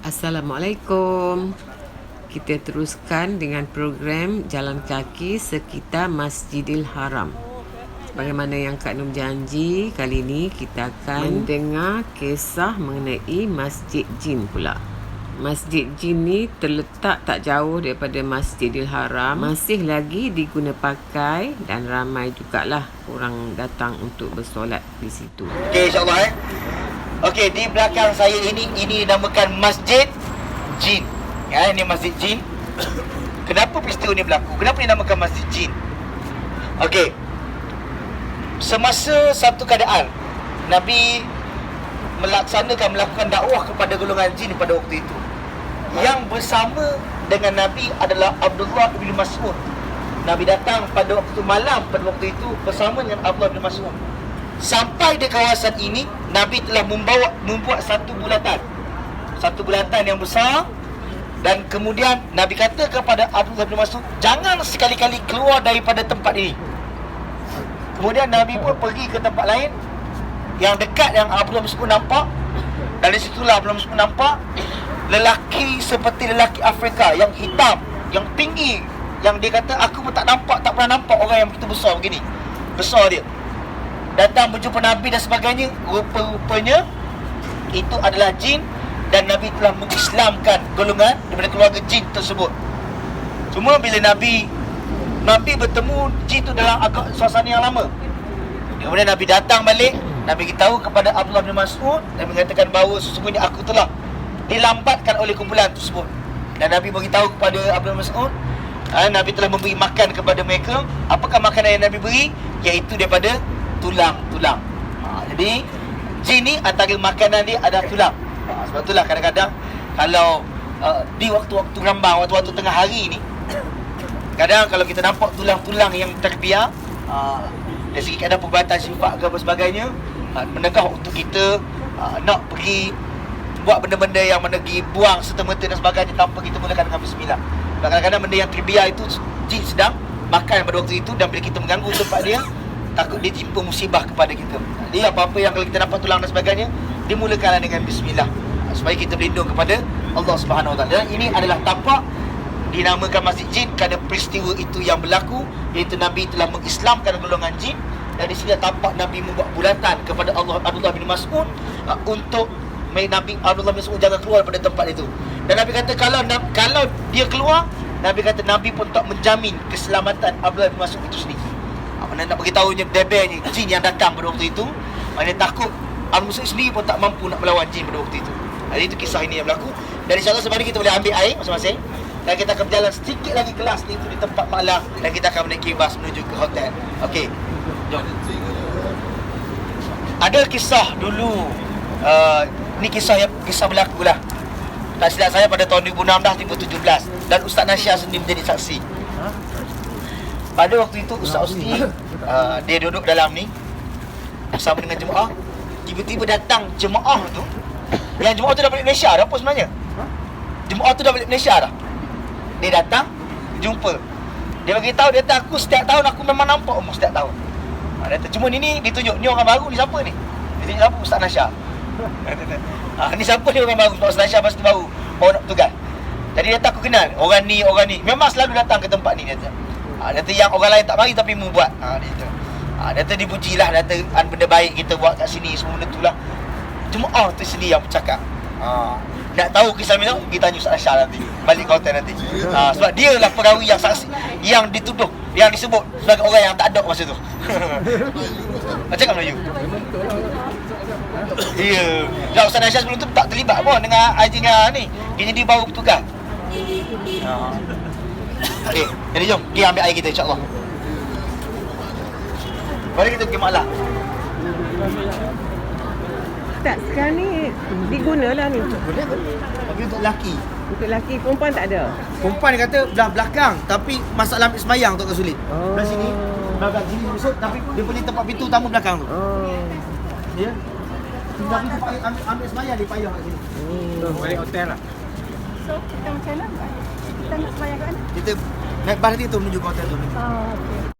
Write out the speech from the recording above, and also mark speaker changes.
Speaker 1: Assalamualaikum. Kita teruskan dengan program jalan kaki sekitar Masjidil Haram. Sebagaimana yang Kak Nur janji, kali ini kita akan mendengar kisah mengenai Masjid Jin pula. Masjid Jin ni terletak tak jauh daripada Masjidil Haram, masih lagi diguna pakai dan ramai jugalah orang datang untuk bersolat di situ.
Speaker 2: Okey, insyaAllah Okey, di belakang saya ini dinamakan Masjid Jin. Ya, ini Masjid Jin. Kenapa peristiwa ini berlaku? Kenapa dinamakan Masjid Jin? Okey. Semasa satu keadaan Nabi melakukan dakwah kepada golongan jin pada waktu itu. Yang bersama dengan Nabi adalah Abdullah bin Mas'ud. Nabi datang pada waktu malam pada waktu itu bersama dengan Abdullah bin Mas'ud. Sampai di kawasan ini, Nabi telah membuat satu bulatan yang besar. Dan kemudian Nabi kata kepada Abdullah bin Mas'ud, jangan sekali-kali keluar daripada tempat ini. Kemudian Nabi pun pergi ke tempat lain yang dekat yang Abdullah bin Mas'ud nampak. Dan di situlah Abdullah bin Mas'ud nampak lelaki seperti lelaki Afrika yang hitam, yang tinggi, yang dia kata aku pun tak pernah nampak orang yang begitu besar begini. Besar dia. Datang berjumpa Nabi dan sebagainya. Rupa-rupanya itu adalah jin. Dan Nabi telah mengislamkan golongan daripada keluarga jin tersebut. Cuma bila Nabi bertemu jin itu dalam agak suasana yang lama. Kemudian Nabi datang balik, Nabi beritahu kepada Abdullah bin Mas'ud dan mengatakan bahawa sesungguhnya aku telah dilambatkan oleh kumpulan tersebut. Dan Nabi beritahu kepada Abdullah bin Mas'ud, Nabi telah memberi makan kepada mereka. Apakah makanan yang Nabi beri? Iaitu daripada tulang-tulang. Jadi jin ni antara makanan dia adalah tulang. Sebab itulah kadang-kadang kalau di waktu-waktu rambang, waktu-waktu tengah hari ni, kadang kalau kita nampak tulang-tulang yang terbiar, dari segi kadang perubatan sifat ke apa sebagainya, menegah untuk kita nak pergi buat benda-benda yang menegi buang serta-merta dan sebagainya tanpa kita mulakan dengan bismillah. Kadang-kadang benda yang terbiar itu jin sedang makan pada waktu itu, dan bila kita mengganggu tempat dia, takut dia timpa musibah kepada kita. Jadi apa-apa yang kalau kita dapat tulang dan sebagainya, dimulakanlah dengan bismillah supaya kita berlindung kepada Allah Subhanahu Wa Taala. Dan ini adalah tapak dinamakan Masjid Jin kerana peristiwa itu yang berlaku, iaitu Nabi telah mengislamkan golongan jin. Dan di sini tapak Nabi membuat bulatan kepada Abdullah bin Mas'ud untuk Nabi Abdullah bin Mas'ud jangan keluar daripada tempat itu. Dan Nabi kata kalau dia keluar, Nabi kata Nabi pun tak menjamin keselamatan Abdullah bin Mas'ud itu sendiri. Mana nak beritahunya debelnya jin yang datang pada waktu itu, mana takut Abdullah bin Mas'ud sendiri pun tak mampu nak melawan jin pada waktu itu. Jadi itu kisah ini yang berlaku. Dan insyaAllah sebab kita boleh ambil air masing-masing. Dan kita akan berjalan sedikit lagi kelas ni itu di tempat malam. Dan kita akan menaiki bas menuju ke hotel. Okey, jom. Ada kisah dulu, ni kisah berlaku lah. Tak silap saya pada tahun 2016 2017. Dan Ustaz Nasyar sendiri menjadi saksi. Pada waktu itu Ustaz Usni dia duduk dalam ni bersama dengan jemaah. Tiba-tiba datang jemaah tu. Yang jemaah tu dah balik Malaysia dah apa sebenarnya? Jemaah tu dah balik Malaysia dah. Dia datang jumpa. Dia bagi tahu, dia kata aku setiap tahun aku memang nampak umur setiap tahun. Dia kata cuma ni ditunjuk ni orang baru, ni siapa ni? Dia tunjuk siapa? Ustaz Nasyar. Ni siapa ni orang baru? Sebab Ustaz Nasyar pasti baru baru nak bertugas. Jadi dia kata aku kenal orang ni. Memang selalu datang ke tempat ni, dia kata. Dia kata yang orang lain tak mari tapi mu buat. Dia kata. Dia kata dipujilah, dia kata benda baik kita buat kat sini, semua benda tu lah. Jemaah tu sendiri yang bercakap. Nak tahu kisah ni, kita tanya Ustaz Nasyar nanti. Balik ke hotel nanti. Sebab dia lah pegawai yang saksi, yang dituduh, yang disebut sebagai orang yang tak ada masa tu. Macam kan Melayu? Ya. Dan Ustaz Nasyar sebelum tu tak terlibat pun dengan Ajingan ni. Dia jadi baru bertugas. Okey, jadi jom pergi ambil air kita insya-Allah. Mari kita pergi malam.
Speaker 1: Tak, sekarang ni digunalah ni.
Speaker 2: Boleh. Tapi untuk lelaki.
Speaker 1: Untuk lelaki, perempuan tak ada.
Speaker 2: Perempuan dia kata belah belakang, tapi masalah ambil sembahyang tu agak sulit. Belah sini, belakang sini masuk, tapi dia punya tempat pintu utama belakang tu. Ya. Tapi ambil sembahyang dia payah kat sini.
Speaker 3: Balik hotel lah.
Speaker 4: So, kita macam mana? Kita nak sembahyang kat mana?
Speaker 2: Kita naik bas nanti tu menuju ke hotel tu.
Speaker 4: Oh, okey.